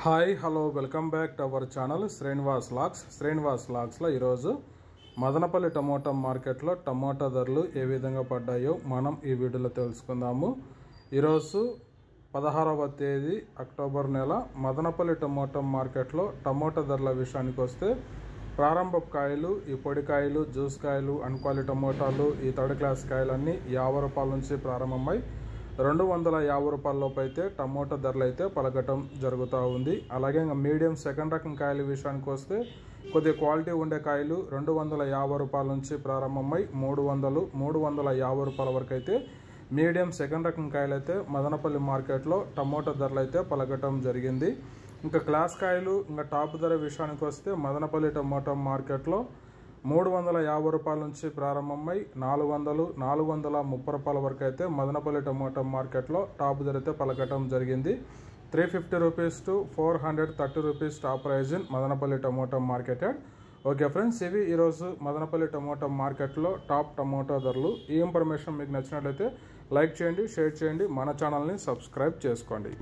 Hi hello welcome back to our channel Srinivas లాగ్స్లో ఈరోజు Madanapalle tomato మార్కెట్లో టమోటా ధరలు ఏ విధంగా పడ్డాయో మనం ఈ వీడియోలో తెలుసుకుందాము. ఈరోజు 16వ తేదీ అక్టోబర్ నెల మదనపల్లి టమోటా మార్కెట్లో టమోటా ధరల విషయానికి వస్తే ప్రారంభ కాయలు, ఈ పొడి కాయలు, జ్యూస్ కాయలు, అన్క్వాలిటీ టమోటాలు, ఈ థర్డ్ క్లాస్ కాయలన్నీ 50 రూపాయల నుంచి ప్రారంభమై 250 రూపాయల లోపు అయితే టమోటా ధరలు అయితే పలకటం జరుగుతూ ఉంది. అలాగే మీడియం సెకండ్ రకం కాయల విషయానికి వస్తే కొద్దిగా క్వాలిటీ ఉండే కాయలు 250 రూపాయల నుంచి ప్రారంభమై 350 రూపాయల వరకు అయితే మీడియం సెకండ్ రకం కాయలు అయితే మదనపల్లి మార్కెట్లో టమోటా ధరలు అయితే పలకటం జరిగింది. ఇంకా క్లాస్ కాయలు, ఇంకా టాప్ ధర విషయానికి వస్తే మదనపల్లి టమోటా మార్కెట్లో 350 రూపాయల నుంచి ప్రారంభమై 430 రూపాయల వరకు అయితే మదనపల్లి టమోటా మార్కెట్లో టాప్ ధర అయితే పలకటం జరిగింది. 350 rupees to 430 rupees top price in Madanapalle tomato market. Okay friends, ఇవి ఈరోజు మదనపల్లి టమోటా మార్కెట్లో టాప్ టమోటా ధరలు. ఈ ఇన్ఫర్మేషన్ మీకు నచ్చినట్లయితే లైక్ చేయండి, షేర్ చేయండి, మన ఛానల్ని సబ్స్క్రైబ్ చేసుకోండి.